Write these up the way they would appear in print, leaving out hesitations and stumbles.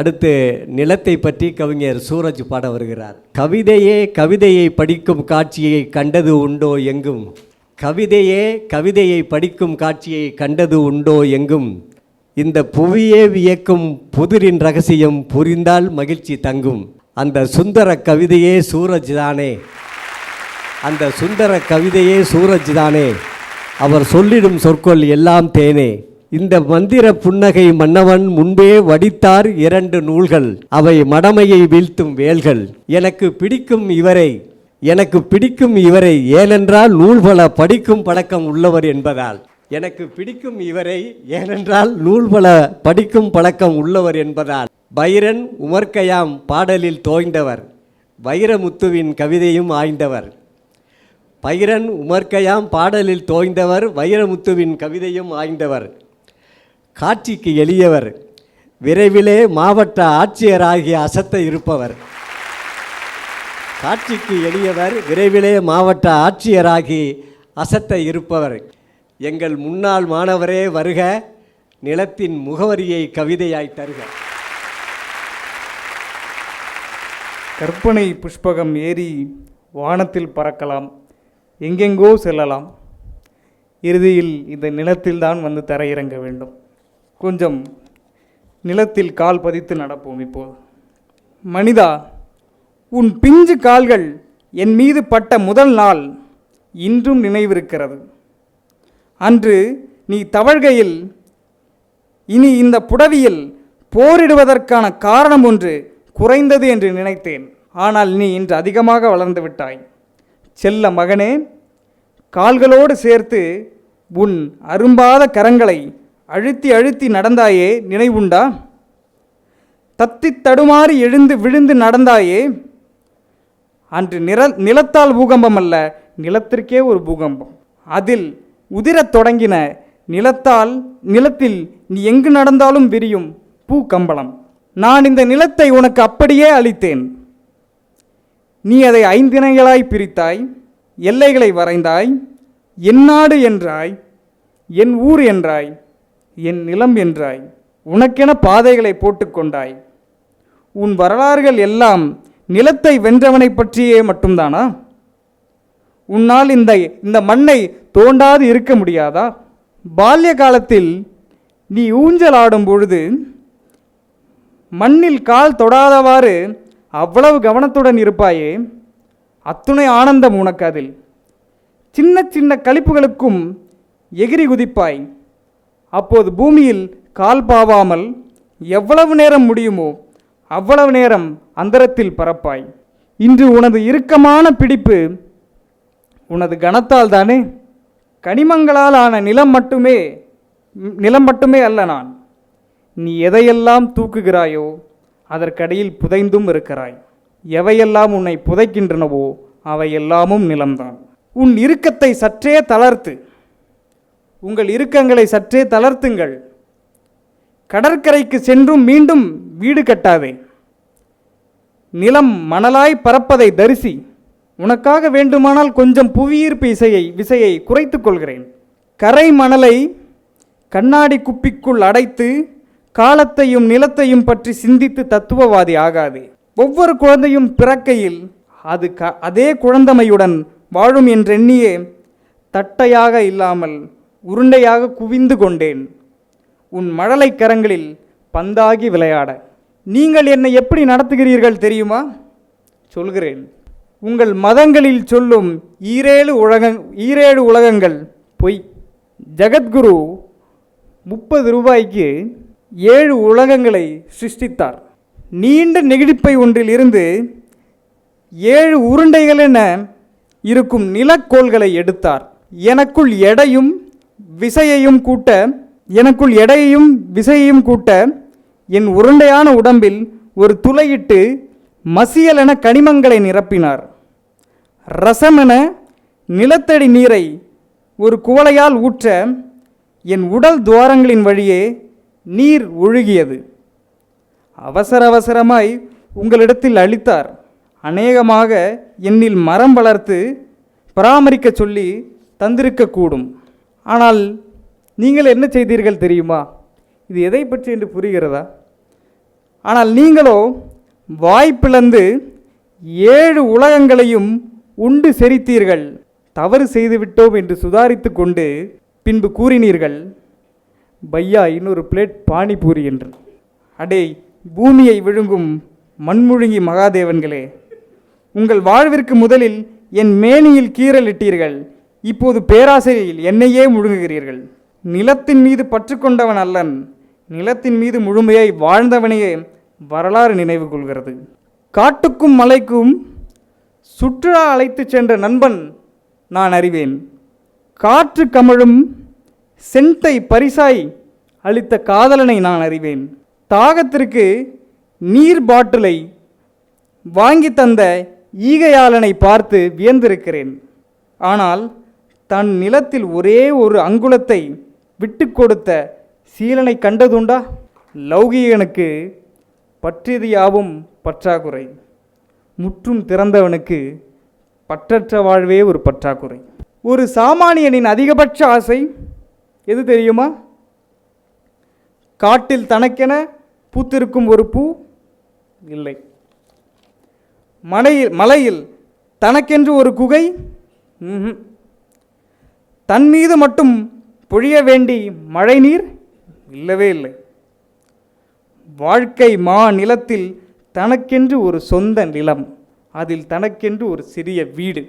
அடுத்து நிலத்தை பற்றி கவிஞர் சூரஜ் பாட வருகிறார். கவிதையே கவிதையை படிக்கும் காட்சியை கண்டது உண்டோ எங்கும், கவிதையே கவிதையை படிக்கும் காட்சியை கண்டது உண்டோ எங்கும், இந்த புவியே வியக்கும் புதிரின் ரகசியம் புரிந்தால் மகிழ்ச்சி தங்கும். அந்த சுந்தர கவிதையே சூரஜ் தானே, அந்த சுந்தர கவிதையே சூரஜ் தானே, அவர் சொல்லிடும் சொற்கள் எல்லாம் தேனே. இந்த மந்திர புன்னகை மன்னவன் முன்பே வடித்தார் 2 நூல்கள், அவை மடமையை வீழ்த்தும் வேல்கள். எனக்கு பிடிக்கும் இவரை, எனக்கு பிடிக்கும் இவரை, ஏனென்றால் நூல்பல படிக்கும் பழக்கம் உள்ளவர் என்பதால். எனக்கு பிடிக்கும் இவரை ஏனென்றால் நூல்பல படிக்கும் பழக்கம் உள்ளவர் என்பதால். பைரன் உமர் கயாம் பாடலில் தோய்ந்தவர், வைரமுத்துவின் கவிதையும் ஆய்ந்தவர். பைரன் உமர் கயாம் பாடலில் தோய்ந்தவர், வைரமுத்துவின் கவிதையும் ஆய்ந்தவர். காட்சிக்கு எளியவர், விரைவிலே மாவட்ட ஆட்சியராகிய அசத்த இருப்பவர். காட்சிக்கு எளியவர், விரைவிலே மாவட்ட ஆட்சியராகி அசத்த இருப்பவர். எங்கள் முன்னாள் மாணவரே வருக, நிலத்தின் முகவரியை கவிதையாய் தருக. கற்பனை புஷ்பகம் ஏறி வானத்தில் பறக்கலாம், எங்கெங்கோ செல்லலாம், இறுதியில் இந்த நிலத்தில்தான் வந்து தரையிறங்க வேண்டும். கொஞ்சம் நிலத்தில் கால் பதித்து நடப்போம். இப்போது மனிதா, உன் பிஞ்சு கால்கள் என் மீது பட்ட முதல் நாள் இன்றும் நினைவிருக்கிறது. அன்று நீ தவழ்கையில் இனி இந்த புடவியில் போரிடுவதற்கான காரணம் ஒன்று குறைந்தது என்று நினைத்தேன். ஆனால் நீ இன்று அதிகமாக வளர்ந்து விட்டாய். செல்ல மகனே, கால்களோடு சேர்த்து உன் அரும்பாத கரங்களை அழுத்தி அழுத்தி நடந்தாயே, நினைவுண்டா? தத்தி தடுமாறி எழுந்து விழுந்து நடந்தாயே, அன்று நிலத்தால் பூகம்பம் அல்ல, நிலத்திற்கே ஒரு பூகம்பம். அதில் உதிரத் தொடங்கின நிலத்தில் நீ எங்கு நடந்தாலும் விரியும் பூ கம்பளம். நான் இந்த நிலத்தை உனக்கு அப்படியே அளித்தேன். நீ அதை 5 திணைகளாய் பிரித்தாய், எல்லைகளை வரைந்தாய், என் நாடு என்றாய், என் ஊர் என்றாய், என் நிலம் என்றாய், உனக்கென பாதைகளை போட்டுக்கொண்டாய். உன் வரலாறுகள் எல்லாம் நிலத்தை வென்றவனை பற்றியே மட்டும்தானா? உன்னால் இந்த மண்ணை தோண்டாது இருக்க முடியாதா? பால்ய காலத்தில் நீ ஊஞ்சல் ஆடும் பொழுது மண்ணில் கால் தொடாதவாறு அவ்வளவு கவனத்துடன் இருப்பாயே, அத்துணை ஆனந்தம் உனக்கு அதில். சின்ன சின்ன களிப்புகளுக்கும் எகிரி குதிப்பாய். அப்போது பூமியில் கால் பாவாமல் எவ்வளவு நேரம் முடியுமோ அவ்வளவு நேரம் அந்தரத்தில் பறப்பாய். இன்று உனது இறுக்கமான பிடிப்பு உனது கனத்தால் தானே? கனிமங்களால் ஆன நிலம் மட்டுமே அல்ல நான். நீ எதையெல்லாம் தூக்குகிறாயோ அதற்கடியில் புதைந்தும் இருக்கிறாய். எவையெல்லாம் உன்னை புதைக்கின்றனவோ அவையெல்லாமும் நிலம்தான். உன் இறுக்கத்தை சற்றே தளர்த்து, உங்கள் இறுக்கங்களை சற்றே தளர்த்துங்கள். கடற்கரைக்கு சென்றும் மீண்டும் வீடு கட்டாதே. நிலம் மணலாய் பறப்பதை தரிசி. உனக்காக வேண்டுமானால் கொஞ்சம் புவியீர்ப்பு விசையை குறைத்து கொள்கிறேன். கரை மணலை கண்ணாடி குப்பிக்குள் அடைத்து காலத்தையும் நிலத்தையும் பற்றி சிந்தித்து தத்துவவாதி ஆகாதே. ஒவ்வொரு குழந்தையும் பிறக்கையில் அதே குழந்தமையுடன் வாழும் என்றெண்ணியே தட்டையாக இல்லாமல் உருண்டையாக குவிந்து கொண்டேன் உன் மழலை கரங்களில் பந்தாகி விளையாட. நீங்கள் என்னை எப்படி நடத்துகிறீர்கள் தெரியுமா? சொல்கிறேன். உங்கள் மதங்களில் சொல்லும் 7 உலகங்கள் பொய். ஜகத்குரு 30 ரூபாய்க்கு 7 உலகங்களை சிருஷ்டித்தார். நீண்ட நெகிழிப்பை ஒன்றில் இருந்து 7 உருண்டைகள் என இருக்கும் நிலக்கோள்களை எடுத்தார். எனக்குள் எடையும் விசையையும் கூட்ட என் உருண்டையான உடம்பில் ஒரு துளையிட்டு மசியலென கனிமங்களை நிரப்பினார். ரசமென நிலத்தடி நீரை ஒரு குவளையால் ஊற்ற என் உடல் துவாரங்களின் வழியே நீர் ஒழுகியது. அவசரமாய் உங்களிடத்தில் அளித்தார். அநேகமாக என்னில் மரம் வளர்த்து பராமரிக்க சொல்லி தந்திருக்கக்கூடும். ஆனால் நீங்கள் என்ன செய்தீர்கள் தெரியுமா? இது எதை பற்றி என்று புரிகிறதா? ஆனால் நீங்களோ வாய்ப்பிழந்து 7 உலகங்களையும் உண்டு செரித்தீர்கள். தவறு செய்துவிட்டோம் என்று சுதாரித்து கொண்டு பின்பு கூறினீர்கள், பையா இன்னொரு பிளேட் பானிபூரி என்று. அடே பூமியை விழுங்கும் மண்முழுங்கி மகாதேவன்களே, உங்கள் வாழ்விற்கு முதலில் என் மேனியில் கீறலிட்டீர்கள், இப்போது பேராசையில் என்னையே முழுங்குகிறீர்கள். நிலத்தின் மீது பற்று கொண்டவன் அல்லன், நிலத்தின் மீது முழுமையாய் வாழ்ந்தவனையே வரலாறு நினைவு கொள்கிறது. காட்டுக்கும் மலைக்கும் சுற்றுலா அழைத்து சென்ற நண்பன் நான் அறிவேன். காற்று கமழும் சென்ட்டை பரிசாய் அளித்த காதலனை நான் அறிவேன். தாகத்திற்கு நீர் பாட்டிலை வாங்கி தந்த ஈகையாளனை பார்த்து வியந்திருக்கிறேன். ஆனால் தன் நிலத்தில் ஒரே ஒரு அங்குலத்தை விட்டு கொடுத்த சீலனை கண்டதுண்டா? லௌகீகனுக்கு பற்றியது யாவும் பற்றாக்குறை, முற்றும் திறந்தவனுக்கு பற்றற்ற வாழ்வே ஒரு பற்றாக்குறை. ஒரு சாமானியனின் அதிகபட்ச ஆசை எது தெரியுமா? காட்டில் தனக்கென பூத்திருக்கும் ஒரு பூ இல்லை, மலையில் தனக்கென்று ஒரு குகை, தன் மீது மட்டும் பொழிய வேண்டி மழை நீர் இல்லவே இல்லை. வாழ்க்கை நிலத்தில் தனக்கென்று ஒரு சொந்த நிலம், அதில் தனக்கென்று ஒரு சிறிய வீடு.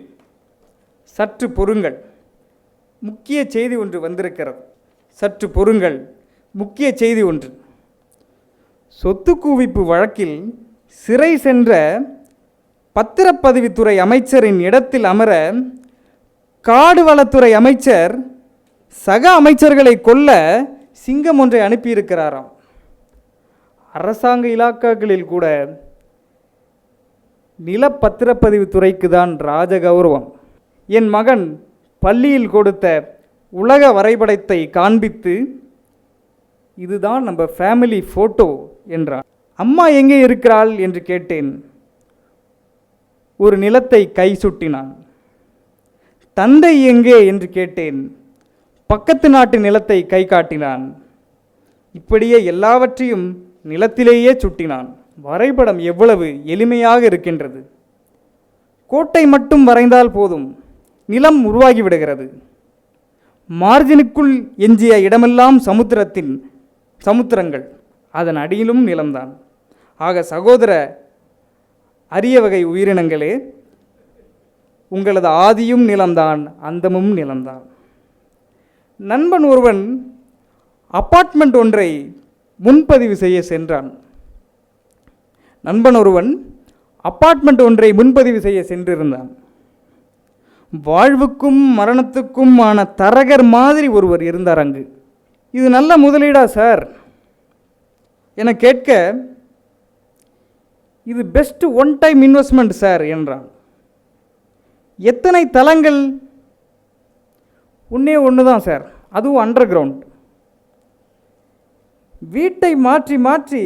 சற்று பொறுங்கள், முக்கிய செய்தி ஒன்று வந்திருக்கிறது. சற்று பொறுங்கள், முக்கிய செய்தி ஒன்று. சொத்து குவிப்பு வழக்கில் சிறை சென்ற பத்திரப்பதிவுத்துறை அமைச்சரின் இடத்தில் அமர காடு வளத்துறை அமைச்சர் சக அமைச்சர்களை கொல்ல சிங்கம் ஒன்றை அனுப்பியிருக்கிறாராம். அரசாங்க இலாக்காக்களில் கூட நிலப்பத்திரப்பதிவுத்துறைக்கு தான் ராஜகௌரவம். என் மகன் பள்ளியில் கொடுத்த உலக வரைபடத்தை காண்பித்து, இதுதான் நம்ம ஃபேமிலி ஃபோட்டோ என்றான். அம்மா எங்கே இருக்கிறாள் என்று கேட்டேன். ஒரு நிலத்தை கை சுட்டினான். தந்தை எங்கே என்று கேட்டேன். பக்கத்து நாட்டு நிலத்தை கை காட்டினான். இப்படியே எல்லாவற்றையும் நிலத்திலேயே சுட்டினான். வரைபடம் எவ்வளவு எளிமையாக இருக்கின்றது. கோட்டை மட்டும் வரைந்தால் போதும், நிலம் உருவாகிவிடுகிறது. மார்ஜினுக்குள் எஞ்சிய இடமெல்லாம் சமுத்திரங்கள், அதன் அடியிலும் நிலம்தான். ஆக சகோதர அரிய வகை உயிரினங்களே, உங்களது ஆதியும் நிலம்தான், அந்தமும் நிலம்தான். நண்பன் ஒருவன் அப்பார்ட்மெண்ட் ஒன்றை முன்பதிவு செய்ய சென்றான். சென்றிருந்தான். வாழ்வுக்கும் மரணத்துக்கும் ஆன தரகர் மாதிரி ஒருவர் இருந்தார் அங்கு. இது நல்ல முதலீடா சார் என கேட்க, இது best one time investment sir என்றான். எத்தனை தளங்கள்? ஒன்று தான் சார், அதுவும் அண்டர் கிரவுண்ட். வீட்டை மாற்றி மாற்றி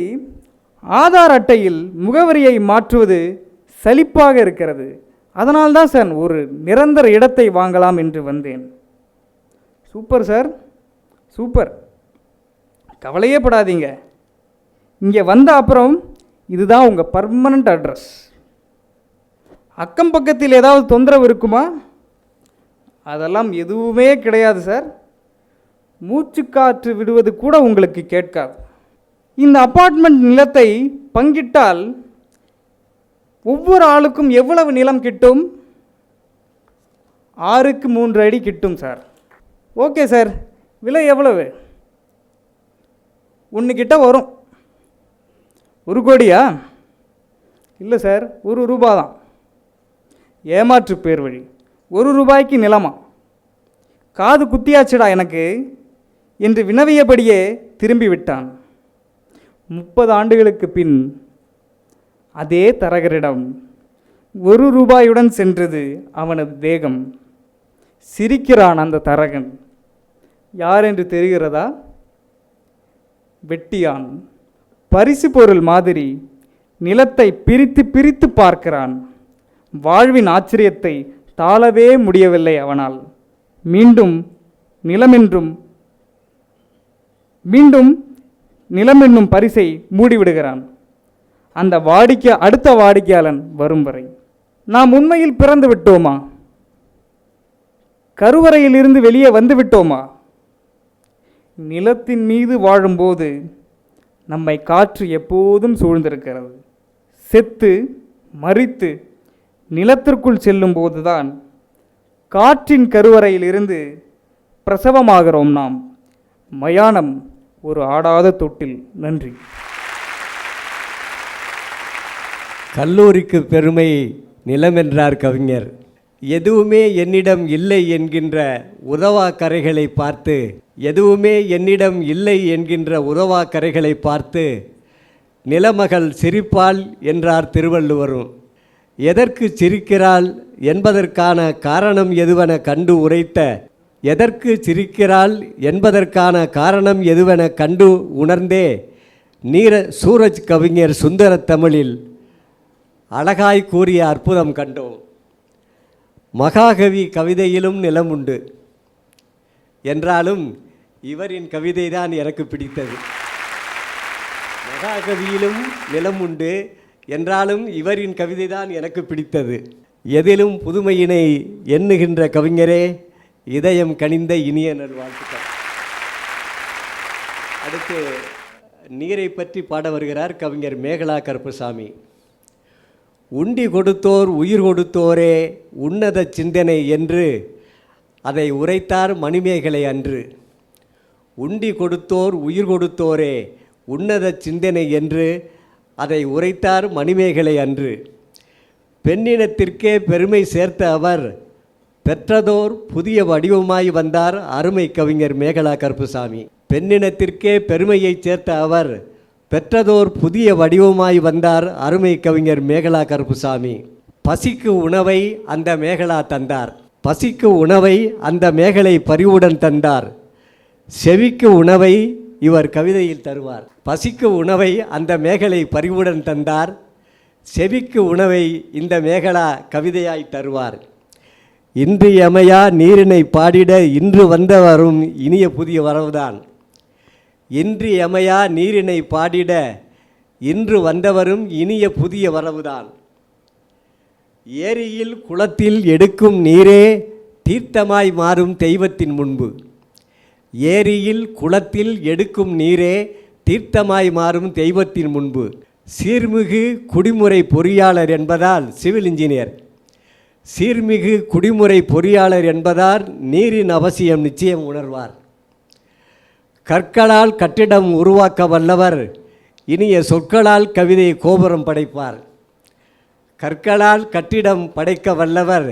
ஆதார் அட்டையில் முகவரியை மாற்றுவது சலிப்பாக இருக்கிறது. அதனால்தான் சார் ஒரு நிரந்தர இடத்தை வாங்கலாம் என்று வந்தேன். சூப்பர் சார், சூப்பர், கவலையே படாதீங்க. இங்கே வந்த அப்புறம் இதுதான் உங்கள் பர்மனண்ட் அட்ரஸ். அக்கம் பக்கத்தில் ஏதாவது தொந்தரவு இருக்குமா? அதெல்லாம் எதுவுமே கிடையாது சார். மூச்சுக்காற்று விடுவது கூட உங்களுக்கு கேட்காது. இந்த அப்பார்ட்மெண்ட் நிலத்தை பங்கிட்டால் ஒவ்வொரு ஆளுக்கும் எவ்வளவு நிலம் கிட்டும்? 6க்கு 3 அடி கிட்டும் சார். ஓகே சார், விலை எவ்வளவு? 1 கிட்ட வரும். 1 கோடியா? இல்லை சார், 1 ரூபா தான். ஏமாற்று பேர் வழி. 1 ரூபாய்க்கு நிலமா? காது குத்தியாச்சுடா எனக்கு என்று வினவியபடியே திரும்பி விட்டான். 30 ஆண்டுகளுக்கு பின் அதே தரகரிடம் 1 ரூபாயுடன் சென்றது அவனது தேகம். சிரிக்கிறான் அந்த தரகன். யார் என்று தெரிகிறதா? வெட்டியான். பரிசு பொருள் மாதிரி நிலத்தை பிரித்து பிரித்து பார்க்கிறான். வாழ்வின் ஆச்சரியத்தை தாளவே முடியவில்லை அவனால். மீண்டும் நிலமென்னும் பரிசை மூடிவிடுகிறான். அந்த அடுத்த வாடிக்கையாளன் வரும் வரை நாம் உண்மையில் பிறந்து விட்டோமா? கருவறையிலிருந்து வெளியே வந்து விட்டோமா? நிலத்தின் மீது வாழும்போது நம்மை காற்று எப்போதும் சூழ்ந்திருக்கிறது. செத்து மரித்து நிலத்திற்குள் செல்லும் போதுதான் காற்றின் கருவறையிலிருந்து பிரசவமாகிறோம் நாம். மயானம் ஒரு ஆடாத தொட்டில். நன்றி. கல்லூரிக்கு பெருமை நிலம் என்றார் கவிஞர். எதுவுமே என்னிடம் இல்லை என்கின்ற உதவாக்கரைகளை பார்த்து நிலமகள் சிரிப்பாள் என்றார் திருவள்ளுவரும். எதற்கு சிரிக்கிறாள் என்பதற்கான காரணம் எதுவென கண்டு உணர்ந்தே சூரஜ் கவிஞர் சுந்தர தமிழில் அழகாய் கூறிய அற்புதம் கண்டோம். மகாகவி கவிதையிலும் நிலம் உண்டு என்றாலும் இவரின் கவிதை தான் எனக்கு பிடித்தது. மகாகவியிலும் நிலம் உண்டு என்றாலும் இவரின் கவிதை தான் எனக்கு பிடித்தது. எதிலும் புதுமையினை எண்ணுகின்ற கவிஞரே, இதயம் கனிந்த இனிய நல்வாழ்த்துக்கள். அடுத்து நீரை பற்றி பாட வருகிறார் கவிஞர் மேகலா கருப்புசாமி. உண்டி கொடுத்தோர் உயிர் கொடுத்தோரே உன்னத சிந்தனை என்று அதை உரைத்தார் மணிமேகலை அன்று. உண்டி கொடுத்தோர் உயிர் கொடுத்தோரே உன்னத சிந்தனை என்று அதை உரைத்தார் மணிமேகலை அன்று. பெண்ணினத்திற்கே பெருமை சேர்த்த அவர் பெற்றதோர் புதிய வடிவமாய் வந்தார் அருமை கவிஞர் மேகலா கருப்புசாமி. பெண்ணினத்திற்கே பெருமையை சேர்த்த அவர் பெற்றதோர் புதிய வடிவமாய் வந்தார் அருமை கவிஞர் மேகலா கருப்புசாமி. பசிக்கு உணவை அந்த மேகலா தந்தார். பசிக்கு உணவை அந்த மேகலை பரிவுடன் தந்தார். செவிக்கு உணவை இவர் கவிதையில் தருவார். பசிக்கு உணவை அந்த மேகலை பரிவுடன் தந்தார். செவிக்கு உணவை இந்த மேகலா கவிதையாய் தருவார். இன்றியமையா நீரினை பாடிட இன்று வந்தவரும் இனிய புதிய வரவுதான். இன்றியமையா நீரினை பாடிட இன்று வந்தவரும் இனிய புதிய வரவுதான். ஏரியில் குளத்தில் எடுக்கும் நீரே தீர்த்தமாய் மாறும் தெய்வத்தின் முன்பு. ஏரியில் குளத்தில் எடுக்கும் நீரே தீர்த்தமாய் மாறும் தெய்வத்தின் முன்பு. சீர்மிகு குடிமுறை பொறியாளர் என்பதால் சிவில் இன்ஜினியர். சீர்மிகு குடிமுறை பொறியாளர் என்பதால் நீரின் அவசியம் நிச்சயம் உணர்வார். கற்களால் கட்டிடம் உருவாக்க வல்லவர் இனிய சொற்களால் கவிதை கோபுரம் படைப்பார். கற்களால் கட்டிடம் படைக்க வல்லவர்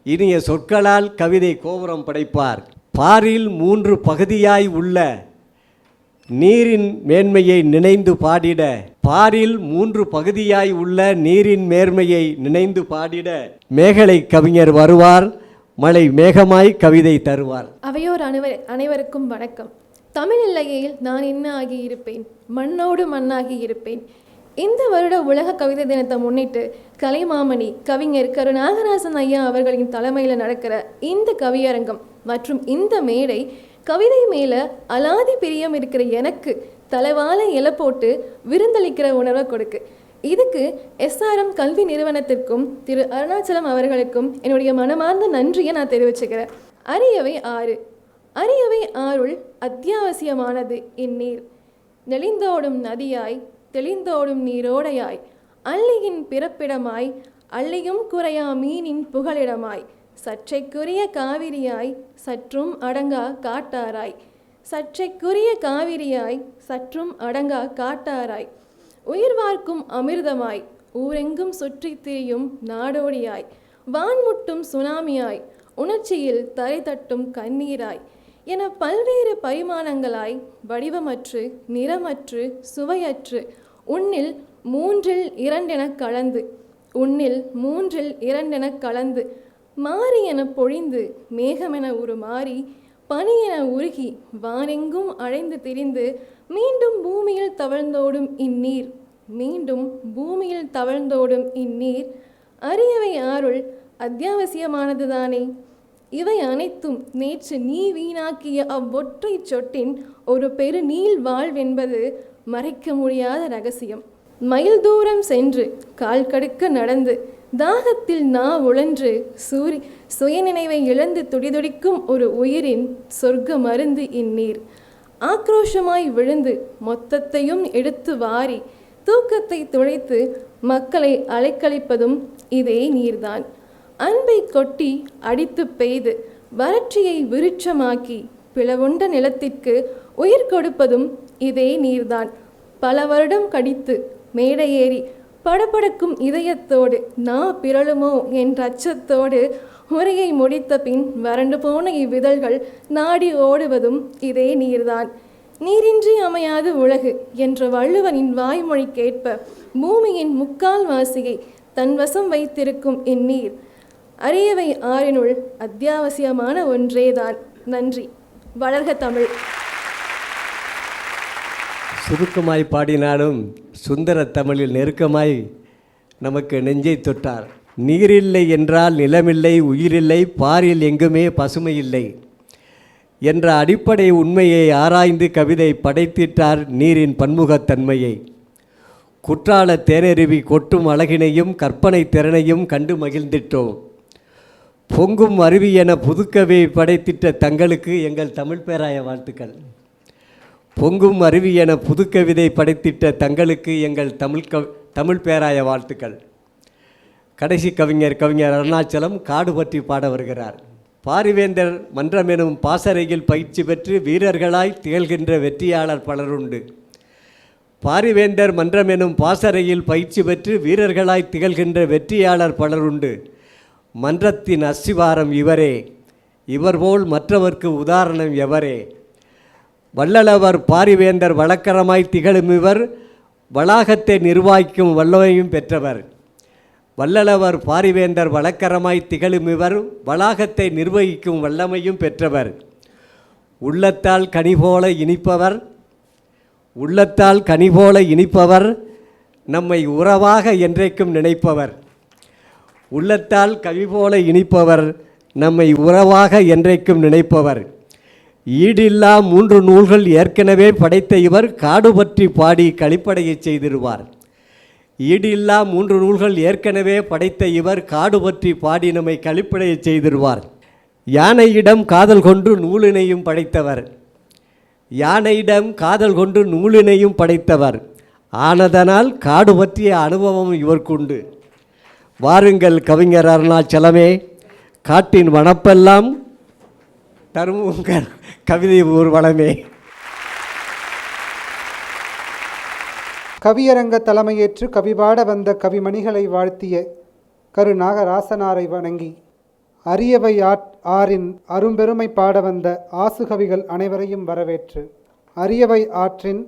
இனிய சொற்களால் கவிதை கோபுரம் படைப்பார். பாரில் 3 பகுதியாய் உள்ள நீரின் மேன்மையை நினைந்து பாடிட பாரில் 3 பகுதியாய் உள்ள நீரின் மேன்மையை நினைந்து பாடிட மேகலை கவிஞர் வருவார். மழை மேகமாய் கவிதை தருவார். அவையோர் அனைவருக்கும் வணக்கம். தமிழ் இல்லையில் நான் என்ன ஆகியிருப்பேன், மண்ணோடு மண்ணாகி இருப்பேன். இந்த வருட உலக கவிதை தினத்தை முன்னிட்டு கலைமாமணி கவிஞர் நாகராசன் ஐயா அவர்களின் தலைமையில் நடக்கிற இந்த கவியரங்கம் மற்றும் இந்த மேடை கவிதை மேலே அலாதி பிரியம் இருக்கிற எனக்கு தலைவால இலை போட்டு விருந்தளிக்கிற உணர்வை கொடுக்கு. இதுக்கு SRM கல்வி நிறுவனத்திற்கும் திரு அருணாச்சலம் அவர்களுக்கும் என்னுடைய மனமார்ந்த நன்றியை நான் தெரிவிச்சுக்கிறேன். அரியவை ஆறுள் அத்தியாவசியமானது இந்நீர். நெளிந்தோடும் நதியாய் தெளிந்தோடும் நீரோடையாய் அள்ளியின் பிறப்பிடமாய் அள்ளியும் குறையா மீனின் புகலிடமாய் சற்றைக்குரிய காவிரியாய் சற்றும் அடங்கா காட்டாராய் சற்றைக்குரிய காவிரியாய் சற்றும் அடங்கா காட்டாராய் உயிர் வார்க்கும் அமிர்தமாய் ஊரெங்கும் சுற்றித் திரியும் நாடோடியாய் வான்முட்டும் சுனாமியாய் உணர்ச்சியில் தரை தட்டும் கண்ணீராய் என பல்வேறு பரிமாணங்களாய் வடிவமற்று நிறமற்று சுவையற்று உன்னில் மூன்றில் இரண்டென கலந்து மாறி என பொழிந்து மேகமென உருமாறி பனி என உருகி வானெங்கும் அழைந்து திரிந்து மீண்டும் பூமியில் தவழ்ந்தோடும் இந்நீர் அரியவை ஆறுள் அத்தியாவசியமானதுதானே. இவை அனைத்தும் நேற்று நீ வீணாக்கிய அவ்வொற்றை சொட்டின் ஒரு பெரு நீள் வாழ்வென்பது மறைக்க முடியாத ரகசியம். மைல் தூரம் சென்று கால் கடுக்க நடந்து தாகத்தில் உழன்று சுயநினைவை இழந்து துடிதுடிக்கும் ஒரு உயிரின் சொர்க்க மருந்து இந்நீர். ஆக்ரோஷமாய் விழுந்து மொத்தத்தையும் எடுத்து வாரி தூக்கத்தை துளைத்து மக்களை அலைக்கழிப்பதும் இதே நீர்தான். அன்பை கொட்டி அடித்து பெய்து வறட்சியை விருட்சமாக்கி பிளவுண்ட நிலத்திற்கு உயிர் கொடுப்பதும் இதே நீர்தான். பல வருடம் கடித்து மேடை ஏறி படபடக்கும் இதயத்தோடு பிறழுமோ என்ற அச்சத்தோடு உரையை முடித்த பின் வறண்டு போன இவ்விதழ்கள் நாடி ஓடுவதும் இதே நீர்தான். நீரின்றி அமையாது உலகு என்ற வள்ளுவனின் வாய்மொழி கேட்ப பூமியின் முக்கால் வாசியை தன்வசம் வைத்திருக்கும் இந்நீர் அரியவை ஆறினுள் அத்தியாவசியமான ஒன்றேதான். நன்றி. வளர்க தமிழ். சுருக்கமாய் பாடினாலும் சுந்தர தமிழில் நெருக்கமாய் நமக்கு நெஞ்சை தொட்டார். நீரில்லை என்றால் நிலமில்லை, உயிரில்லை, பாரில் எங்குமே பசுமை இல்லை என்ற அடிப்படை உண்மையை ஆராய்ந்து கவிதை படைத்திட்டார். நீரின் பன்முகத்தன்மையை, குற்றால தேனருவி கொட்டும் அழகினையும் கற்பனை திறனையும் கண்டு மகிழ்ந்திட்டோம். பொங்கும் அருவி என புதுக்கவி படைத்திட்ட தங்களுக்கு எங்கள் தமிழ் பேராய வாழ்த்துக்கள். பொங்கும் அருவி என புதுக்கவிதை படைத்திட்ட தங்களுக்கு எங்கள் தமிழ் பேராய வாழ்த்துக்கள். கடைசி கவிஞர் அருணாச்சலம் காடு பற்றி பாட வருகிறார். பாரிவேந்தர் மன்றம் எனும் பாசறையில் பயிற்சி பெற்று வீரர்களாய் திகழ்கின்ற வெற்றியாளர் பலருண்டு. பாரிவேந்தர் மன்றம் எனும் பாசறையில் பயிற்சி பெற்று வீரர்களாய் திகழ்கின்ற வெற்றியாளர் பலருண்டு. மன்றத்தின் அஸ்திவாரம் இவரே, இவர்போல் மற்றவர்க்கு உதாரணம் எவரே. வள்ளலவர் பாரிவேந்தர் வழக்கரமாய் திகழும் இவர் வளாகத்தை நிர்வாகிக்கும் வல்லமையும் பெற்றவர். வள்ளலவர் பாரிவேந்தர் வழக்கரமாய் திகழும் இவர் வளாகத்தை நிர்வகிக்கும் வல்லமையும் பெற்றவர். உள்ளத்தால் கனிபோல இனிப்பவர், உள்ளத்தால் கனிபோல இனிப்பவர், நம்மை உறவாக என்றைக்கும் நினைப்பவர். உள்ளத்தால் கவிபோல இனிப்பவர், நம்மை உறவாக என்றைக்கும் நினைப்பவர். ஈடில்லா 3 நூல்கள் ஏற்கனவே படைத்த இவர் காடு பற்றி பாடி களிப்படையச் செய்திருவார். ஈடில்லா 3 நூல்கள் ஏற்கனவே படைத்த இவர் காடு பற்றி பாடி நம்மை களிப்படையச் செய்திருவார். யானையிடம் காதல் கொண்டு நூலினையும் படைத்தவர். யானையிடம் காதல் கொண்டு நூலினையும் படைத்தவர். ஆனதனால் காடு பற்றிய அனுபவம் இவர்க்குண்டு. வாருங்கள் கவிஞர் அருணாச்சலமே, காட்டின் வனப்பெல்லாம் தரும் உங்கள் கவிதை ஒரு வளமே. கவியரங்க தலைமையேற்று கவிபாட வந்த கவிமணிகளை வாழ்த்திய கருநாகராசனாரை வணங்கி, அரியவை ஆறின் அரும்பெருமை பாட வந்த ஆசுகவிகள் அனைவரையும் வரவேற்று, அரியவை ஆற்றின்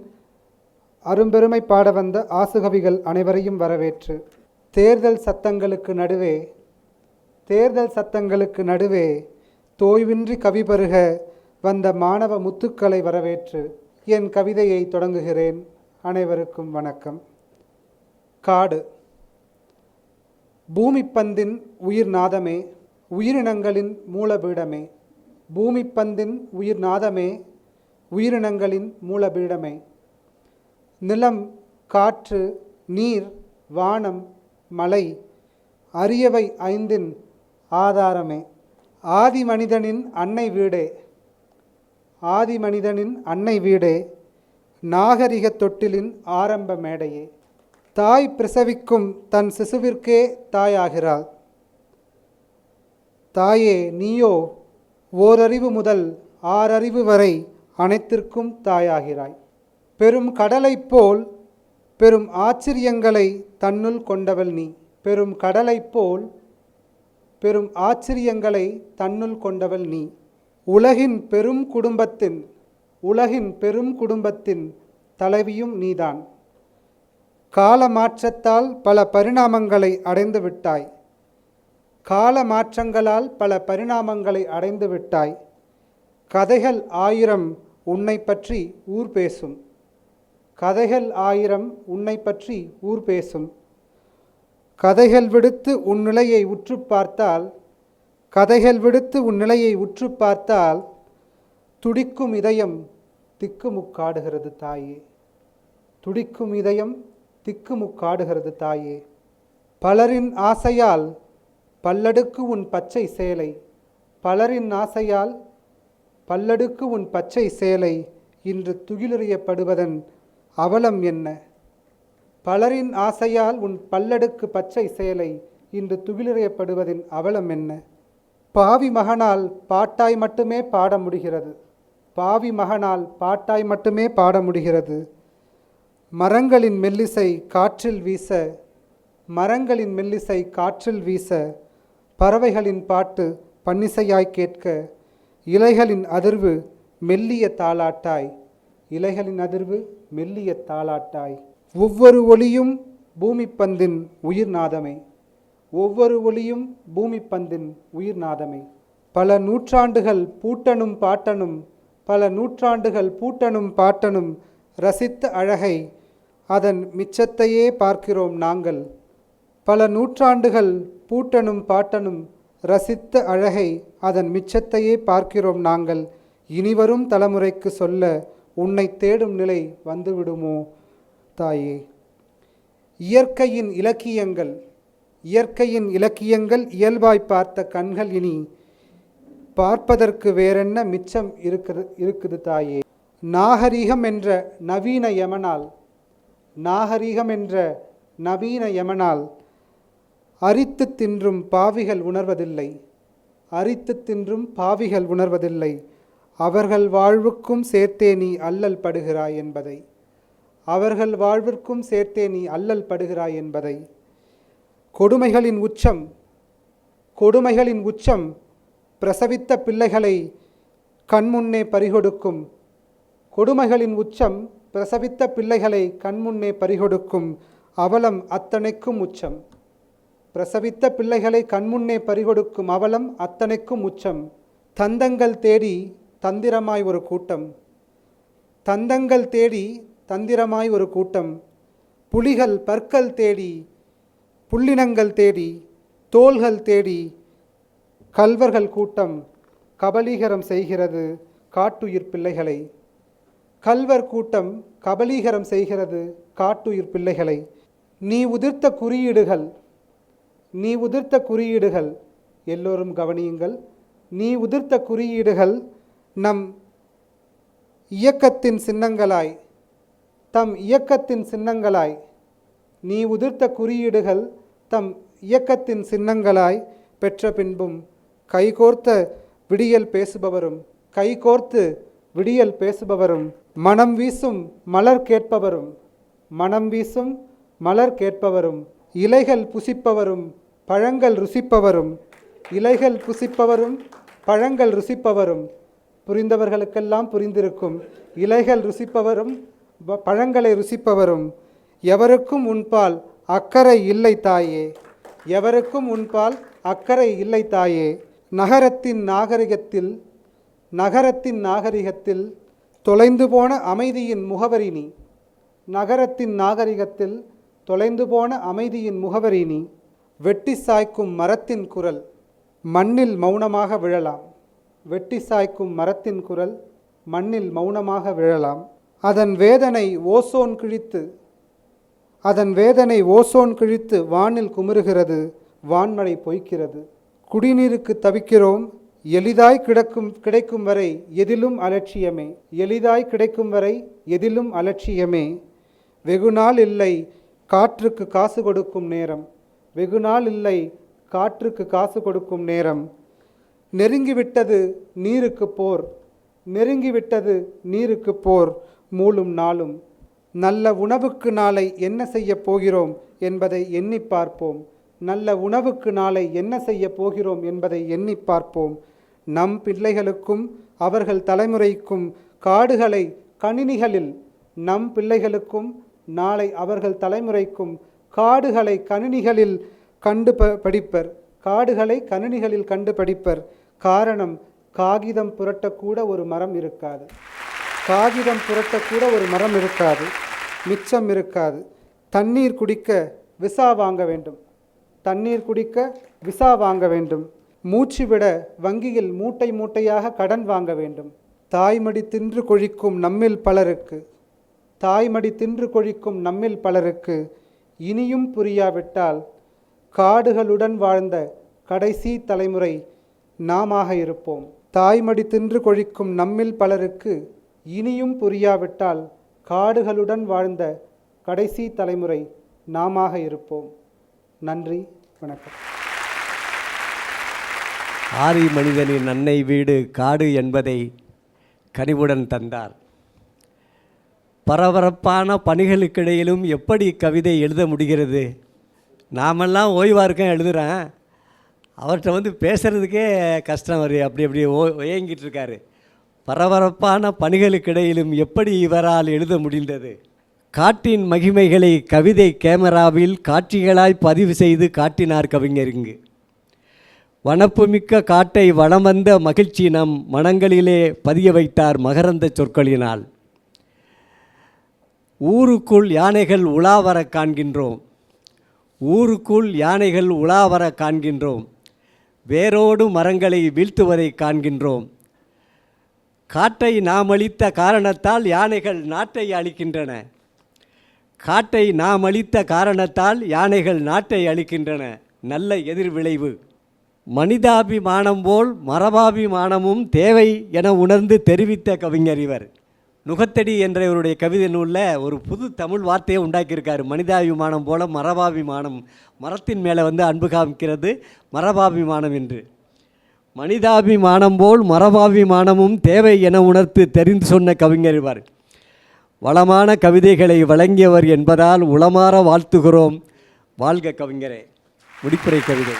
அரும்பெருமை பாட வந்த ஆசுகவிகள் அனைவரையும் வரவேற்று, தேர்தல் சத்தங்களுக்கு நடுவே தோய்வின்றி கவிபருக வந்த மாணவ முத்துக்களை வரவேற்று என் கவிதையை தொடங்குகிறேன். அனைவருக்கும் வணக்கம். காடு. பூமிப்பந்தின் உயிர் நாதமே, உயிரினங்களின் மூலபீடமே. பூமிப்பந்தின் உயிர் நாதமே, உயிரினங்களின் மூலபீடமே. நிலம், காற்று, நீர், வானம், மலை, அரியவை 5 ஆதாரமே. ஆதி மனிதனின் அன்னை வீடே, ஆதி மனிதனின் அன்னை வீடே, நாகரிக தொட்டிலின் ஆரம்ப மேடையே. தாய் பிரசவிக்கும் தன் சிசுவிற்கே தாயாகிறாள். தாயே நீயோ ஓரறிவு முதல் 6 அறிவு வரை அனைத்திற்கும் தாயாகிறாய். பெரும் கடலைப் போல் பெரும் ஆச்சரியங்களை தன்னுள் கொண்டவள் நீ. பெரும் கடலைப் போல் பெரும் ஆச்சரியங்களை தன்னுள் கொண்டவள் நீ. உலகின் பெரும் குடும்பத்தின் தலைவியும் நீதான். கால மாற்றத்தால் பல பரிணாமங்களை அடைந்து விட்டாய். கால மாற்றங்களால் பல பரிணாமங்களை அடைந்து விட்டாய். கதைகள் 1000 உன்னை பற்றி ஊர் பேசும். கதைகள் 1000 உன்னை பற்றி ஊர் பேசும். கதைகள் விடுத்து உன் நிலையை உற்று பார்த்தால், கதைகள் விடுத்து உன் நிலையை உற்று பார்த்தால் துடிக்கும் இதயம் திக்குமுக்காடுகிறது தாயே. துடிக்கும் இதயம் திக்குமுக்காடுகிறது தாயே. பலரின் ஆசையால் பல்லடுக்கு உன் பச்சை சேலை, பலரின் ஆசையால் பல்லடுக்கு உன் பச்சை சேலை இன்று துகிலெறியப்படுவதன் அவலம் என்ன? பலரின் ஆசையால் உன் பல்லடுக்கு பச்சை சேலை இன்று துகிலெறியப்படுவதின் அவலம் என்ன? பாவி மகனால் பாட்டாய் மட்டுமே பாட முடிகிறது, பாவி மகனால் பாட்டாய் மட்டுமே பாட முடிகிறது. மரங்களின் மெல்லிசை காற்றில் வீச, மரங்களின் மெல்லிசை காற்றில் வீச, பறவைகளின் பாட்டு பன்னிசையாய் கேட்க, இலைகளின் அதிர்வு மெல்லிய தாலாட்டாய், இலைகளின் அதிர்வு மெல்லிய தாலாட்டாய். ஒவ்வொரு ஒளியும் பூமிப்பந்தின் உயிர்நாதமே, ஒவ்வொரு ஒளியும் பூமிப்பந்தின் உயிர்நாதமே. பல நூற்றாண்டுகள் பூட்டனும் பாட்டனும், பல நூற்றாண்டுகள் பூட்டனும் பாட்டனும் ரசித்த அழகை அதன் மிச்சத்தையே பார்க்கிறோம் நாங்கள். பல நூற்றாண்டுகள் பூட்டனும் பாட்டனும் ரசித்த அழகை அதன் மிச்சத்தையே பார்க்கிறோம் நாங்கள். இனிவரும் தலைமுறைக்கு சொல்ல உன்னை தேடும் நிலை வந்துவிடுமோ தாயே. இயற்கையின் இலக்கியங்கள், இயற்கையின் இலக்கியங்கள் இயல்பாய் பார்த்த கண்கள் இனி பார்ப்பதற்கு வேறென்ன மிச்சம் இருக்குது தாயே. நாகரிகம் என்ற நவீன யமனால், நாகரிகம் என்ற நவீன யமனால் அரித்து தின்றும் பாவிகள் உணர்வதில்லை, அரித்து தின்றும் பாவிகள் உணர்வதில்லை. அவர்கள் வாழ்வுக்கும் சேர்த்தே நீ அல்லல் படுகிறாய் என்பதை, அவர்கள் வாழ்விற்கும் சேர்த்தே நீ அல்லல் படுகிறாய் என்பதை. கொடுமைகளின் உச்சம், கொடுமைகளின் உச்சம் பிரசவித்த பிள்ளைகளை கண்முன்னே பறிகொடுக்கும், கொடுமைகளின் உச்சம் பிரசவித்த பிள்ளைகளை கண்முன்னே பறிகொடுக்கும் அவலம் அத்தனைக்கும் உச்சம், பிரசவித்த பிள்ளைகளை கண்முன்னே பறிகொடுக்கும் அவலம் அத்தனைக்கும் உச்சம். தந்தங்கள் தேடி தந்திரமாய் ஒரு கூட்டம், தந்தங்கள் தேடி தந்திரமாய் ஒரு கூட்டம். புலிகள் பற்கள் தேடி, புள்ளினங்கள் தேடி, தோள்கள் தேடி கல்வர்கள் கூட்டம் கபலீகரம் செய்கிறது காட்டுயிர் பிள்ளைகளை, கல்வர் கூட்டம் கபலீகரம் செய்கிறது காட்டுயிர் பிள்ளைகளை. நீ உதிர்த்த குறியீடுகள், நீ உதிர்த்த குறியீடுகள், எல்லோரும் கவனியுங்கள், நீ உதிர்த்த குறியீடுகள் நம் இயக்கத்தின் சின்னங்களாய், தம் இயக்கத்தின் சின்னங்களாய், நீ உதிர்த்த குறியீடுகள் தம் இயக்கத்தின் சின்னங்களாய் பெற்ற பின்பும் கைகோர்த்த விடியல் பேசுபவரும், கைகோர்த்து விடியல் பேசுபவரும், மனம் வீசும் மலர் கேட்பவரும், மனம் வீசும் மலர் கேட்பவரும், இலைகள் புசிப்பவரும் பழங்கள் ருசிப்பவரும், இலைகள் புசிப்பவரும் பழங்கள் ருசிப்பவரும். புரிந்தவர்களுக்கெல்லாம் புரிந்திருக்கும். இலைகள் ருசிப்பவரும் பழங்களை ருசிப்பவரும். எவருக்கும் உன்பால் அக்கறை இல்லை தாயே, எவருக்கும் உன்பால் அக்கறை இல்லை தாயே. நகரத்தின் நாகரிகத்தில், நகரத்தின் நாகரிகத்தில் தொலைந்து போன அமைதியின் முகவரி நீ, நகரத்தின் நாகரிகத்தில் தொலைந்து போன அமைதியின் முகவரி நீ. வெட்டி சாய்க்கும் மரத்தின் குரல் மண்ணில் மௌனமாக விழலாம், வெட்டி சாய்க்கும் மரத்தின் குரல் மண்ணில் மௌனமாக விழலாம். அதன் வேதனை ஓசோன் கிழித்து, அதன் வேதனை ஓசோன் கிழித்து வானில் குமுறுகிறது, வான்மழை பொய்க்கிறது. குடிநீருக்கு தவிக்கிறோம், எளிதாய் கிடைக்கும் வரை எதிலும் அலட்சியமே, எளிதாய் கிடைக்கும் வரை எதிலும் அலட்சியமே. வெகுநாள் இல்லை காற்றுக்கு காசு கொடுக்கும் நேரம், வெகுநாள் இல்லை காற்றுக்கு காசு கொடுக்கும் நேரம். நெருங்கிவிட்டது நீருக்கு போர், நெருங்கிவிட்டது நீருக்கு போர் மூலும் நாளும். நல்ல உணவுக்கு நாளை என்ன செய்ய போகிறோம் என்பதை எண்ணி பார்ப்போம், நல்ல உணவுக்கு நாளை என்ன செய்ய போகிறோம் என்பதை எண்ணி பார்ப்போம். நம் பிள்ளைகளுக்கும் அவர்கள் தலைமுறைக்கும் காடுகளை கணினிகளில், நம் பிள்ளைகளுக்கும் நாளை அவர்கள் தலைமுறைக்கும் காடுகளை கணினிகளில் கண்டு படிப்பர், காடுகளை கணினிகளில் கண்டு படிப்பர். காரணம், காகிதம் புரட்டக்கூட ஒரு மரம் இருக்காது, காகிதம் புரட்டக்கூட ஒரு மரம் இருக்காது, மிச்சம் இருக்காது. தண்ணீர் குடிக்க விசா வாங்க வேண்டும், தண்ணீர் குடிக்க விசா வாங்க வேண்டும். மூச்சு விட வங்கியில் மூட்டை மூட்டையாக கடன் வாங்க வேண்டும். தாய்மடி தின்று கொழிக்கும் நம்மில் பலருக்கு, தாய்மடி தின்று கொழிக்கும் நம்மில் பலருக்கு இனியும் புரியாவிட்டால் காடுகளுடன் வாழ்ந்த கடைசி தலைமுறை நாமாக இருப்போம். தாய்மடி தின்று கொழிக்கும் நம்மில் பலருக்கு இனியும் புரியாவிட்டால் காடுகளுடன் வாழ்ந்த கடைசி தலைமுறை நாமாக இருப்போம். நன்றி, வணக்கம். ஆதி மனிதனின் அன்னை வீடு காடு என்பதை கனிவுடன் தந்தார். பரபரப்பான பணிகளுக்கிடையிலும் எப்படி கவிதை எழுத முடிகிறது? நாமெல்லாம் ஓய்வாக இருக்கேன் எழுதுகிறேன், அவர்கிட்ட பேசுகிறதுக்கே கஷ்டம் வருது, அப்படி ஓயங்கிட்டு இருக்காரு. பரபரப்பான பணிகளுக்கிடையிலும் எப்படி இவரால் எழுத முடிந்தது? காட்டின் மகிமைகளை கவிதை கேமராவில் காட்சிகளாய் பதிவு செய்து காட்டினார் கவிஞர் இங்கு. வனப்புமிக்க காட்டை வளம் வந்த மகிழ்ச்சி நம் மனங்களிலே பதிய வைத்தார் மகரந்த சொற்களினால். ஊருக்குள் யானைகள் உலாவர காண்கின்றோம், ஊருக்குள் யானைகள் உலாவர காண்கின்றோம், வேரோடு மரங்களை வீழ்த்துவதை காண்கின்றோம். காட்டை நாம் அளித்த காரணத்தால் யானைகள் நாட்டை அழிக்கின்றன, காட்டை நாம் அளித்த காரணத்தால் யானைகள் நாட்டை அழிக்கின்றன. நல்ல எதிர்விளைவு. மனிதாபிமானம் போல் மரபாபிமானமும் தேவை என உணர்ந்து தெரிவித்த கவிஞர் இவர். நுகத்தடி என்ற இவருடைய கவிதை நூலில் ஒரு புது தமிழ் வார்த்தையை உண்டாக்கியிருக்காரு. மனிதாபிமானம் போல மரபாபிமானம், மரத்தின் மேலே அன்பு காமிக்கிறது மரபாபிமானம் என்று. மனிதாபிமானம் போல் மரபாபிமானமும் தேவை என உணர்த்து தெரிந்து சொன்ன கவிஞர் இவர். வளமான கவிதைகளை வழங்கியவர் என்பதால் உளமாற வாழ்த்துகிறோம். வாழ்க கவிஞரே. முடிப்புரை கவிதை.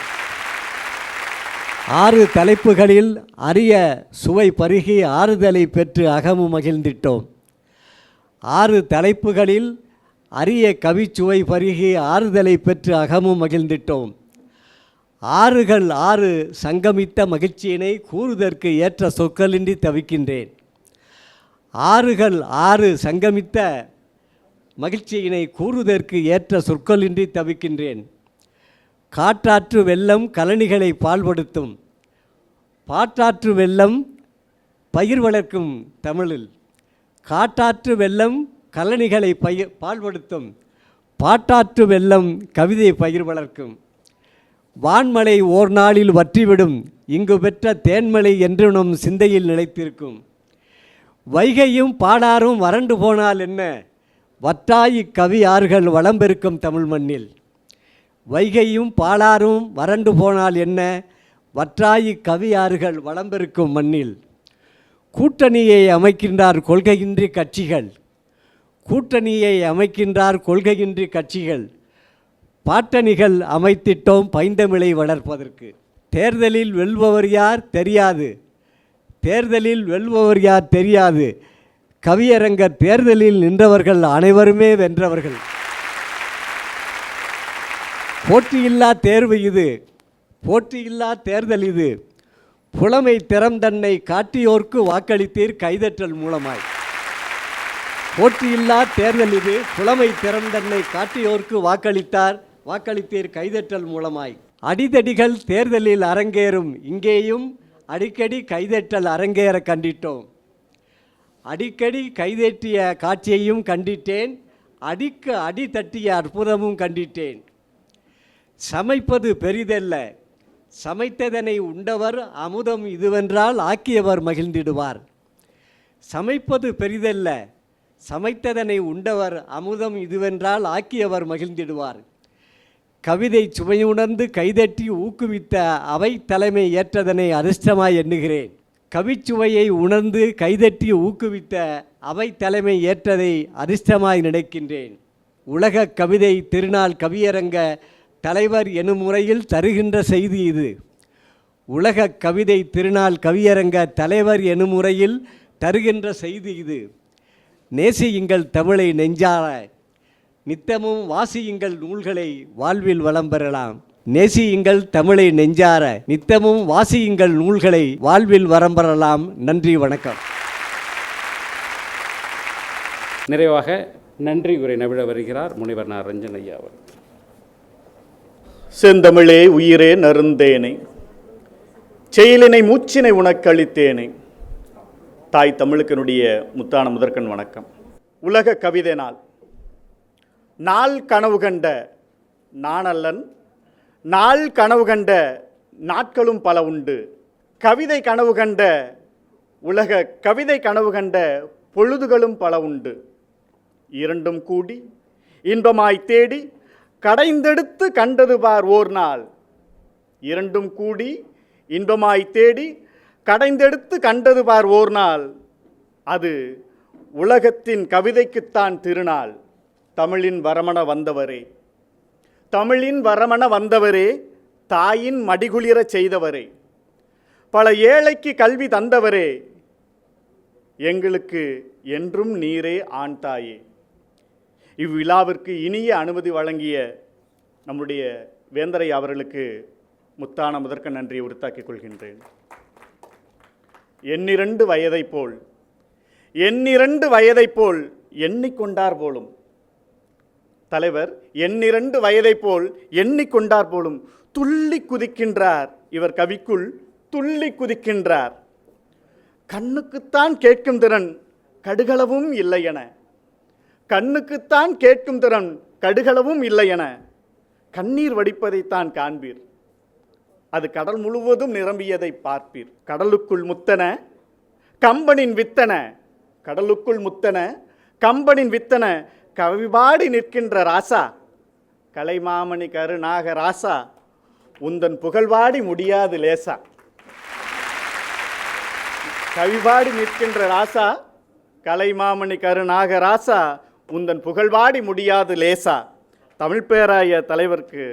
6 தலைப்புகளில் அரிய சுவை பருகி ஆறுதலை பெற்று அகமு மகிழ்ந்திட்டோம். 6 தலைப்புகளில் அரிய கவிச்சுவை பருகி ஆறுதலை பெற்று அகமு மகிழ்ந்திட்டோம். ஆறுகள் 6 சங்கமித்த மகிழ்ச்சியினை கூறுதற்கு ஏற்ற சொற்களின்றி தவிக்கின்றேன். ஆறுகள் 6 சங்கமித்த மகிழ்ச்சியினை கூறுதற்கு ஏற்ற சொற்களின்றி தவிக்கின்றேன். காற்றாற்று வெள்ளம் கழனிகளை பால்படுத்தும், பாட்டாற்று வெள்ளம் பயிர் வளர்க்கும். தமிழில் காட்டாற்று வெள்ளம் கழனிகளை பால்படுத்தும், பாட்டாற்று வெள்ளம் கவிதை பயிர் வளர்க்கும். வான்மலை ஓர் நாளில் வற்றிவிடும், இங்கு பெற்ற தேன்மலை என்று நம் சிந்தையில் நிலைத்திருக்கும். வைகையும் பாடாரும் வறண்டு போனால் என்ன, வற்றாய் கவி ஆறுகள் வளம் பெருக்கும் தமிழ் மண்ணில். வைகையும் பாலாரும் வறண்டு போனால் என்ன, வற்றாய் கவி ஆறுகள் வளம் பெருக்கும் மண்ணில். கூட்டணியை அமைக்கின்றார் கொள்கையின்றி கட்சிகள், கூட்டணியை அமைக்கின்றார் கொள்கையின்றி கட்சிகள். பாட்டணிகள் அமைத்திட்டோம் பைந்தமிழை வளர்ப்பதற்கு. தேர்தலில் வெல்பவர் யார் தெரியாது, தேர்தலில் வெல்பவர் யார் தெரியாது. கவியரங்கர் தேர்தலில் நின்றவர்கள் அனைவருமே வென்றவர்கள். போட்டியில்லா தேர்வு இது, போட்டியில்லா தேர்தல் இது. புலமை திறம் தன்னை காட்டியோர்க்கு வாக்களித்தீர் கைதட்டல் மூலமாய். போட்டியில்லா தேர்தல் இது, புலமை திறம் தன்னை காட்டியோர்க்கு வாக்களித்தீர் கைதட்டல் மூலமாய். அடிதடிகள் தேர்தலில் அரங்கேறும், இங்கேயும் அடிக்கடி கைதட்டல் அரங்கேற கண்டிட்டோம். அடிக்கடி கைதட்டிய காட்சியையும் கண்டிட்டேன், அடிக்க அடி தட்டிய அற்புதமும் கண்டிட்டேன். சமைப்பது பெரிதல்ல, சமைத்ததனை உண்டவர் அமுதம் இதுவென்றால் ஆக்கியவர் மகிழ்ந்திடுவார். சமைப்பது பெரிதல்ல, சமைத்ததனை உண்டவர் அமுதம் இதுவென்றால் ஆக்கியவர் மகிழ்ந்திடுவார். கவிதை சுவையுணர்ந்து கைதட்டி ஊக்குவித்த அவை தலைமை ஏற்றதனை அதிர்ஷ்டமாய் எண்ணுகிறேன். கவிச்சுவையை உணர்ந்து கைதட்டி ஊக்குவித்த அவை தலைமை ஏற்றதை அதிர்ஷ்டமாய் நினைக்கின்றேன். உலக கவிதை திருநாள் கவியரங்க தலைவர் எனும் முறையில் தருகின்ற செய்தி இது. உலக கவிதை திருநாள் கவியரங்க தலைவர் எனும் முறையில் தருகின்ற செய்தி இது. நேசியுங்கள் தமிழை நெஞ்சார, நித்தமும் வாசியுங்கள் நூல்களை வாழ்வில் வளம் பெறலாம். நேசியுங்கள் தமிழை நெஞ்சார, நித்தமும் வாசியுங்கள் நூல்களை வாழ்வில் வளம் பெறலாம். நன்றி, வணக்கம். நிறைவாக நன்றி உரை நவிழ வருகிறார் முனைவர் நா. ரஞ்சன் ஐயா அவர். செந்தமிழே உயிரே நருந்தேனே, செயலினை மூச்சினை உனக்களித்தேனே. தாய் தமிழுக்கனுடைய முத்தான முதற்கண் வணக்கம். உலக கவிதை நாள். நாள் கனவு கண்ட நானல்லன், நாள் கனவு கண்ட நாட்களும் பல உண்டு. கவிதை கனவு கண்ட உலக கவிதை கனவு கண்ட பொழுதுகளும் பல உண்டு. இரண்டும் கூடி இன்பமாய் தேடி கடைந்தெடுத்து கண்டது பார் ஓர் நாள். இரண்டும் கூடி இன்பமாய் தேடி கடைந்தெடுத்து கண்டது பார் ஓர் நாள். அது உலகத்தின் கவிதைக்குத்தான் திருநாள். தமிழின் வரமண வந்தவரே, தமிழின் வரமண வந்தவரே, தாயின் மடிகுளிர செய்தவரே, பல ஏழைக்கு கல்வி தந்தவரே, எங்களுக்கு என்றும் நீரே ஆண் தாயே. இவ்விழாவிற்கு இனிய அனுமதி வழங்கிய நம்முடைய வேந்தரை அவர்களுக்கு முத்தான முதற்க நன்றியை உரித்தாக்கிக் கொள்கின்றேன். எண்ணிரண்டு வயதைப் போல் எண்ணிரண்டு வயதைப் போல் எண்ணிக்கொண்டார் போலும் தலைவர், எண்ணிரண்டு வயதைப் போல் எண்ணிக்கொண்டார் போலும் துள்ளி குதிக்கின்றார் இவர் கவிக்குள், துள்ளி குதிக்கின்றார். கண்ணுக்குத்தான் கேட்கும் திறன் கடுகளவும் இல்லை என, கண்ணுக்குத்தான் கேட்கும் திறன் கடுகளவும் இல்லை என கண்ணீர் வடிப்பதைத்தான் காண்பீர். அது கடல் முழுவதும் நிரம்பியதை பார்ப்பீர். கடலுக்குள் முத்தன கம்பனின் வித்தன, கடலுக்குள் முத்தன கம்பனின் வித்தன கவிபாடி நிற்கின்ற ராசா, கலைமாமணி கருநாக ராசா, உந்தன் புகழ்வாடி முடியாது லேசா. கவிபாடி நிற்கின்ற ராசா, கலைமாமணி கருநாக ராசா, உந்தன் புகழ்வாடி முடியாது லேசா. தமிழ் பேராய தலைவருக்கு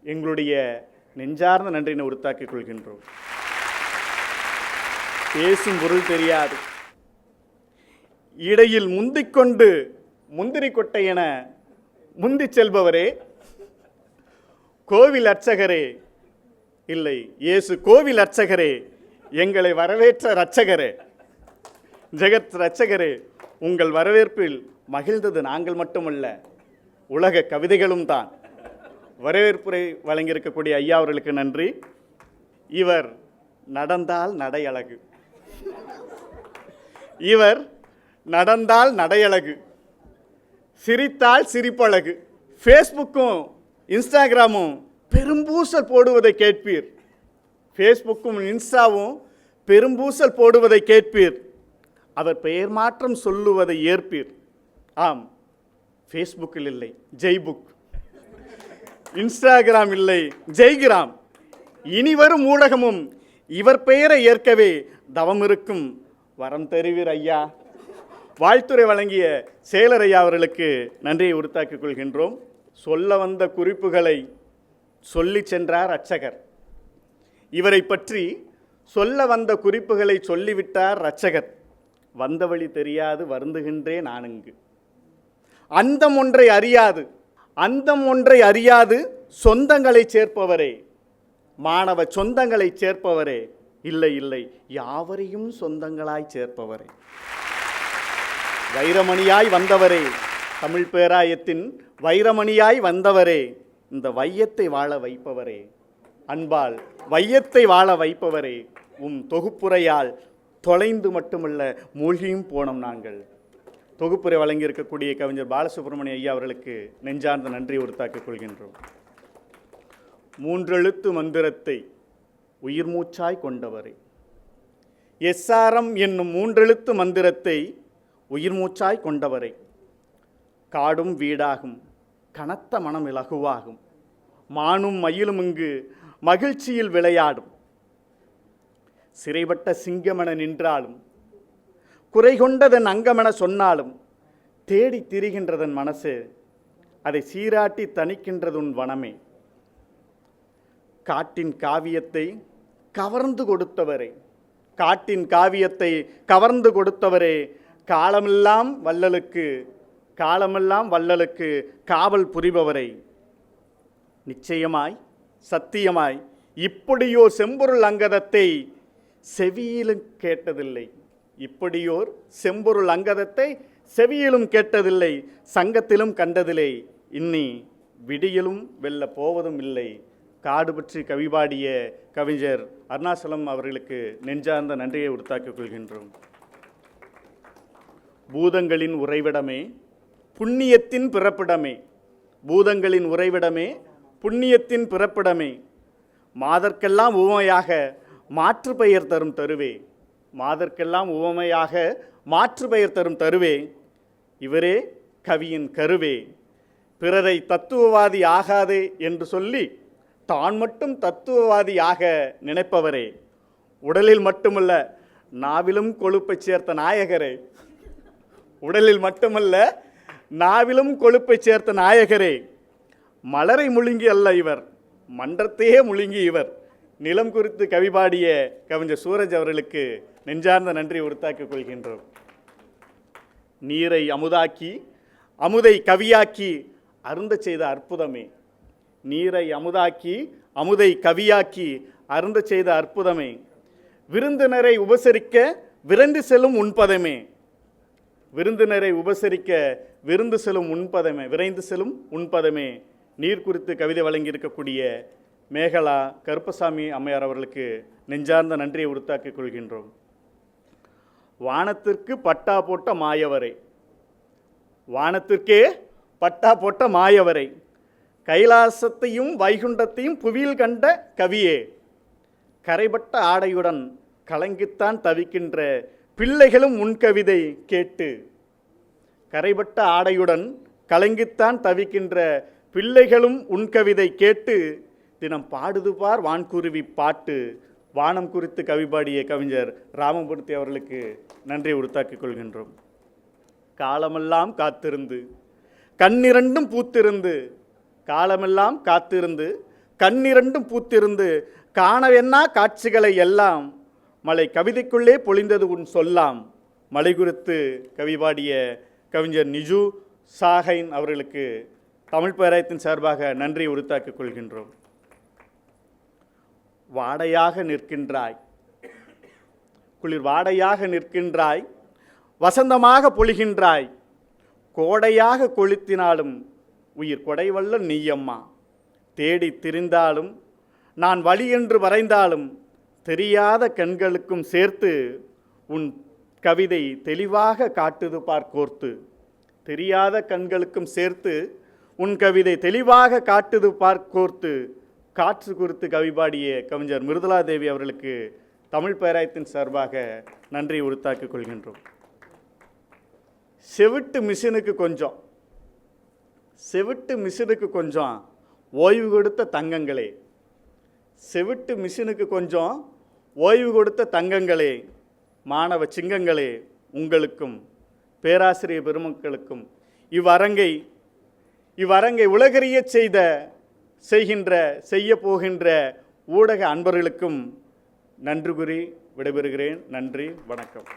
எங்களுடைய நெஞ்சார்ந்த நன்றினை உரித்தாக்கிக் கொள்கின்றோம். பேசும் பொருள் தெரியாது, இடையில் முந்திக்கொண்டு முந்திரி கொட்டை என முந்தி செல்பவரே, கோவில் அர்ச்சகரே, இல்லை இயேசு கோவில் அர்ச்சகரே, எங்களை வரவேற்ற இரட்சகரே, ஜெகத் இரட்சகரே, உங்கள் வரவேற்பில் மகிழ்ந்தது நாங்கள் மட்டுமல்ல, உலக கவிதைகளும் தான். வரவேற்புரை வழங்கியிருக்கக்கூடிய ஐயா அவர்களுக்கு நன்றி. இவர் நடந்தால் நடையழகு, இவர் நடந்தால் நடையழகு, சிரித்தால் சிரிப்பழகு. ஃபேஸ்புக்கும் இன்ஸ்டாகிராமும் பெரும்பூசல் போடுவதை கேட்பீர். ஃபேஸ்புக்கும் இன்ஸ்டாவும் பெரும்பூசல் போடுவதை கேட்பீர். அவர் பெயர் மாற்றம் சொல்லுவதை ஏற்பீர். ஆம், ஃபேஸ்புக்கில் இல்லை ஜெய்புக், இன்ஸ்டாகிராம் இல்லை ஜெய்கிராம். இனி வரும் ஊடகமும் இவர் பெயரை ஏற்கவே தவம் இருக்கும். வரம் தருவீர் ஐயா. வாழ்த்துரை வழங்கிய செயலர் ஐயா அவர்களுக்கு நன்றியை உரித்தாக்கிக் கொள்கின்றோம். சொல்ல வந்த குறிப்புகளை சொல்லி சென்றார் அர்ச்சகர். இவரை பற்றி சொல்ல வந்த குறிப்புகளை சொல்லிவிட்டார் இரட்சகர். வந்த வழி தெரியாது வருந்துகின்றேன் நானுங்கு. அந்தம் ஒன்றை அறியாது, அந்தம் ஒன்றை அறியாது சொந்தங்களை சேர்ப்பவரே, மாணவ சொந்தங்களை சேர்ப்பவரே, இல்லை இல்லை யாவரையும் சொந்தங்களாய் சேர்ப்பவரே, வைரமணியாய் வந்தவரே, தமிழ் பேராயத்தின் வைரமணியாய் வந்தவரே, இந்த வையத்தை வாழ வைப்பவரே, அன்பால் வையத்தை வாழ வைப்பவரே, தொகுப்புரையால் தொலைந்து மட்டுமல்ல மூழ்கியும் போனோம் நாங்கள். தொகுப்புரை வழங்கியிருக்கக்கூடிய கவிஞர் பாலசுப்ரமணிய ஐயா அவர்களுக்கு நெஞ்சார்ந்த நன்றியை உரித்தாக்கிக் கொள்கின்றோம். மூன்றெழுத்து மந்திரத்தை உயிர் மூச்சாய் கொண்டவரே, எஸ்ஆர்எம் என்னும் மூன்றெழுத்து மந்திரத்தை உயிர் மூச்சாய் கொண்டவரை, காடும் வீடாகும் கனத்த மனம் இலகுவாகும், மானும் மயிலும் இங்கு மகிழ்ச்சியில் விளையாடும், சிறைப்பட்ட சிங்கமென நின்றாலும் குறை கொண்டதன் அங்கமென சொன்னாலும் தேடி திரிகின்றதன் மனசு, அதை சீராட்டி தணிக்கின்றதுன் வனமே, காட்டின் காவியத்தை கவர்ந்து கொடுத்தவரே, காட்டின் காவியத்தை கவர்ந்து கொடுத்தவரே, காலமெல்லாம் வள்ளலுக்கு காலமெல்லாம் வள்ளலுக்கு காவல் புரிபவரை, நிச்சயமாய் சத்தியமாய் இப்படியோர் செம்பொருள் அங்கதத்தை செவியிலும் கேட்டதில்லை, இப்படியோர் செம்பொருள் அங்கதத்தை செவியிலும் கேட்டதில்லை, சங்கத்திலும் கண்டதில்லை, இன்னி விடியிலும் வெல்ல போவதும் இல்லை. காடு பற்றி கவிபாடிய கவிஞர் அருணாசலம் அவர்களுக்கு நெஞ்சார்ந்த நன்றியை உரித்தாக்கிக் கொள்கின்றோம். பூதங்களின் உறைவிடமே, புண்ணியத்தின் பிறப்பிடமே. பூதங்களின் உறைவிடமே, புண்ணியத்தின் பிறப்பிடமே. மாதர்க்கெல்லாம் உவமையாக மாற்று பெயர் தரும் தருவே. மாதர்க்கெல்லாம் உவமையாக மாற்று பெயர் தரும் தருவே. இவரே கவியின் கருவே. பிறரை தத்துவவாதி ஆகாதே என்று சொல்லி தான் மட்டும் தத்துவவாதியாக நினைப்பவரே. உடலில் மட்டுமல்ல நாவிலும் கொழுப்பை சேர்த்த நாயகரே. உடலில் மட்டுமல்ல நாவிலும் கொழுப்பை சேர்த்த நாயகரே. மலரை முழுங்கி அல்ல இவர், மன்றத்தையே முழுங்கி இவர். நிலம் குறித்து கவி பாடிய கவிஞர் சூரஜ் அவர்களுக்கு நெஞ்சார்ந்த நன்றி உரித்தாக்கிக் கொள்கின்றோம். நீரை அமுதாக்கி அமுதை கவியாக்கி அருந்த செய்த அற்புதமே. நீரை அமுதாக்கி அமுதை கவியாக்கி அருந்த செய்த அற்புதமே. விருந்தினரை உபசரிக்க விரைந்து செல்லும் உண்பதமே. விருந்தினரை உபசரிக்க விருந்து செல்லும் உண்பதமே, விரைந்து செல்லும் உண்பதமே. நீர் குறித்து கவிதை வழங்கியிருக்கக்கூடிய மேகலா கருப்பசாமி அம்மையார் அவர்களுக்கு நெஞ்சார்ந்த நன்றியை உரித்தாக்கிக் கொள்கின்றோம். வானத்திற்கு பட்டா போட்ட மாயவரை. வானத்திற்கே பட்டா போட்ட மாயவரை. கைலாசத்தையும் வைகுண்டத்தையும் புவியில் கண்ட கவியே. கரைபட்ட ஆடையுடன் கலங்கித்தான் தவிக்கின்ற பிள்ளைகளும் உன் கவிதை கேட்டு. கரைபட்ட ஆடையுடன் கலங்கித்தான் தவிக்கின்ற பிள்ளைகளும் உன் கவிதை கேட்டு. தினம் பாடுது பார் வான்குருவி பாட்டு. வானம் குறித்து கவி பாடிய கவிஞர் ராமமூர்த்தி அவர்களுக்கு நன்றி உரித்தாக்கிக் கொள்கின்றோம். காலமெல்லாம் காத்திருந்து கண்ணிரண்டும் பூத்திருந்து. காலமெல்லாம் காத்திருந்து கண்ணிரண்டும் பூத்திருந்து. காணவென்னா காட்சிகளை எல்லாம் மலை கவிதைக்குள்ளே பொழிந்தது உன் சொல்லாம். மலை குறித்து கவி பாடிய கவிஞர் நிஜு சாஹைன் அவர்களுக்கு தமிழ் பேராயத்தின் சார்பாக நன்றி உரித்தாக்கிக் கொள்கின்றோம். வாடையாக நிற்கின்றாய், குளிர் வாடையாக நிற்கின்றாய், வசந்தமாக பொழிகின்றாய். கோடையாக கொளுத்தினாலும் உயிர் கொடைவல்ல நீயம்மா. தேடி திரிந்தாலும் நான் வழி என்று வரைந்தாலும் தெரியாத கண்களுக்கும் சேர்த்து உன் கவிதை தெளிவாக காட்டுது பார் கோர்த்து. தெரியாத கண்களுக்கும் சேர்த்து உன் கவிதை தெளிவாக காட்டுது பார் கோர்த்து. காற்று குறித்து கவி பாடிய கவிஞர் மிருதுளா தேவி அவர்களுக்கு தமிழ் பேராயத்தின் சார்பாக நன்றி உரித்தாக்கிக் கொள்கின்றோம். செவிட்டு மிஷினுக்கு கொஞ்சம், செவிட்டு மிஷினுக்கு கொஞ்சம் ஓய்வு கொடுத்த தங்கங்களே. செவிட்டு மிஷினுக்கு கொஞ்சம் ஓய்வு கொடுத்த தங்கங்களே. மாணவ சிங்கங்களே, உங்களுக்கும் பேராசிரியர் பெருமக்களுக்கும் இவ்வரங்கை உலகறிய செய்ய போகின்ற ஊடக அன்பர்களுக்கும் நன்றி கூறி விடைபெறுகிறேன். நன்றி, வணக்கம்.